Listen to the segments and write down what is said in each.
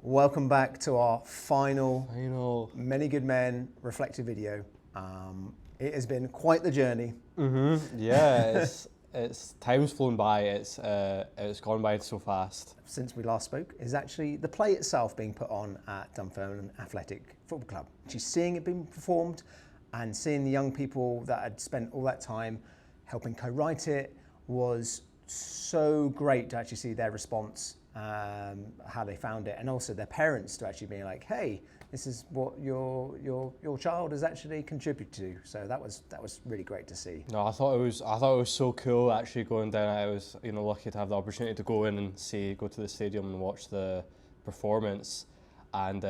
Welcome back to our final Many Good Men reflective video. It has been quite the journey. Yeah, it's time's flown by. It's gone by so fast. Since we last spoke, is actually the play itself being put on at Dunfermline Athletic Football Club. Actually seeing it being performed and seeing the young people that had spent all that time helping co-write it was so great to actually see their response, how they found it, and also their parents to actually being like, hey, this is what your child has actually contributed to. So that was really great to see. No, I thought it was so cool actually going down. I was lucky to have the opportunity to go in and go to the stadium and watch the performance, and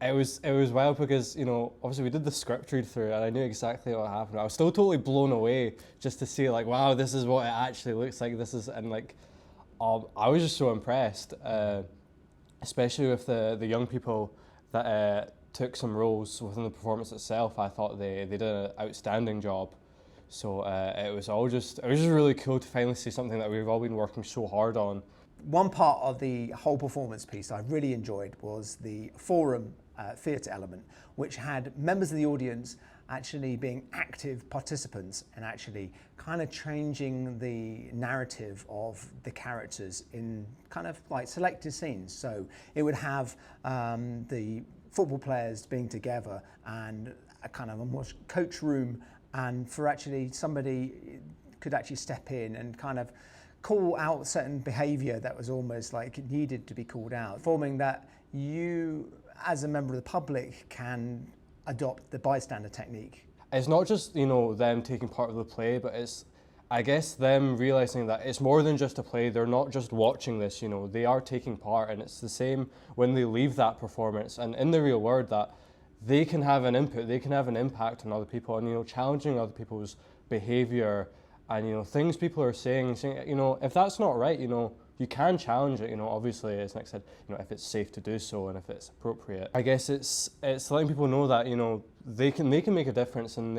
it was wild because obviously we did the script read through and I knew exactly what happened. I was still totally blown away just to see like, wow, this is what it actually looks like. I was just so impressed, especially with the young people that took some roles within the performance itself. I thought they did an outstanding job. So it was just really cool to finally see something that we've all been working so hard on. One part of the whole performance piece I really enjoyed was the forum theatre element, which had members of the audience actually being active participants and actually kind of changing the narrative of the characters in kind of like selected scenes. So it would have the football players being together and a kind of almost coach room, and for actually somebody could actually step in and kind of call out certain behaviour that was almost like it needed to be called out, forming that you as a member of the public can adopt the bystander technique. It's not just them taking part of the play, but it's, I guess, them realising that it's more than just a play. They're not just watching this, they are taking part, and it's the same when they leave that performance and in the real world that they can have an input, they can have an impact on other people, and challenging other people's behaviour and things people are saying, if that's not right, you can challenge it, obviously, as Nick said, if it's safe to do so and if it's appropriate. I guess it's letting people know that, they can make a difference, and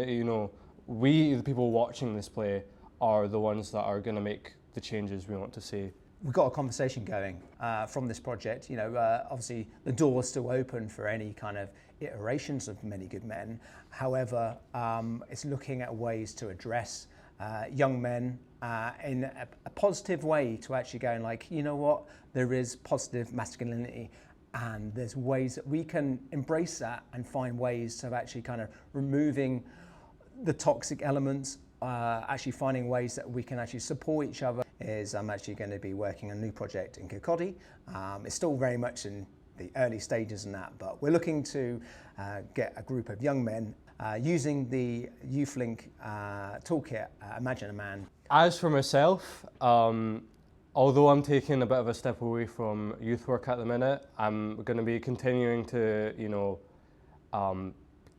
we, the people watching this play, are the ones that are going to make the changes we want to see. We've got a conversation going from this project. Obviously the door is still open for any kind of iterations of Many Good Men. However, it's looking at ways to address young men in a positive way, to actually going like, what, there is positive masculinity, and there's ways that we can embrace that and find ways of actually kind of removing the toxic elements, actually finding ways that we can actually support each other. I'm actually going to be working on a new project in Kirkcaldy. It's still very much in the early stages in that, but we're looking to get a group of young men using the YouthLink toolkit, Imagine a Man. As for myself, although I'm taking a bit of a step away from youth work at the minute, I'm going to be continuing to,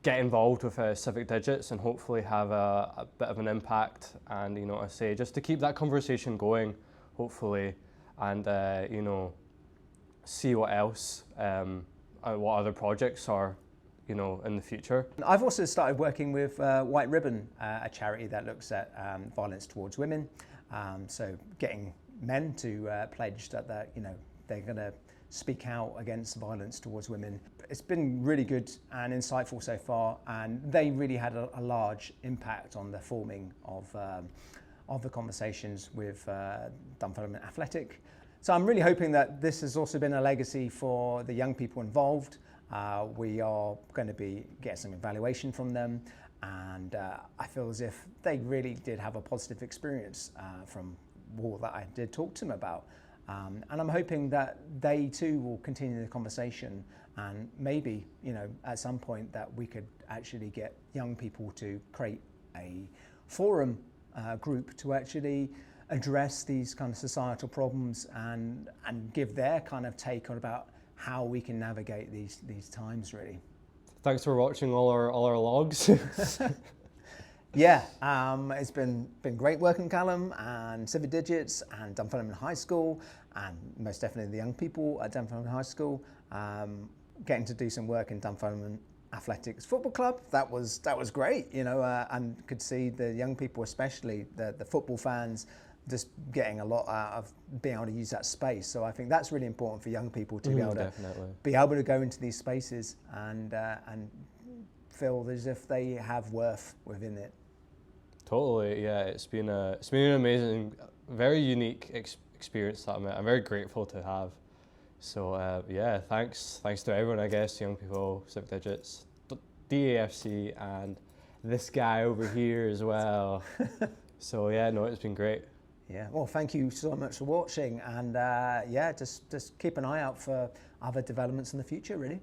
get involved with Civic Digits and hopefully have a bit of an impact, and I say just to keep that conversation going, hopefully, and see what else, what other projects are in the future. I've also started working with White Ribbon, a charity that looks at violence towards women. So getting men to pledge that they're going to speak out against violence towards women. It's been really good and insightful so far, and they really had a large impact on the forming of the conversations with Dunfermline Athletic. So I'm really hoping that this has also been a legacy for the young people involved. We are going to be getting some evaluation from them, and I feel as if they really did have a positive experience from all that I did talk to them about. And I'm hoping that they too will continue the conversation, and maybe, at some point that we could actually get young people to create a forum group to actually address these kind of societal problems and give their kind of take on about how we can navigate these times, really. Thanks for watching all our logs. Yeah, it's been great working with Calum and Civic Digits and Dunfermline High School, and most definitely the young people at Dunfermline High School. Getting to do some work in Dunfermline Athletics Football Club, that was great, and could see the young people, especially the football fans, just getting a lot out of being able to use that space. So I think that's really important for young people to be able to go into these spaces and feel as if they have worth within it. Totally, yeah. It's been an amazing, very unique experience that I'm very grateful to have. So yeah, thanks to everyone, I guess, young people, Civic Digits, DAFC, and this guy over here as well. So yeah, no, it's been great. Yeah, well, thank you so much for watching, and yeah, just keep an eye out for other developments in the future, really.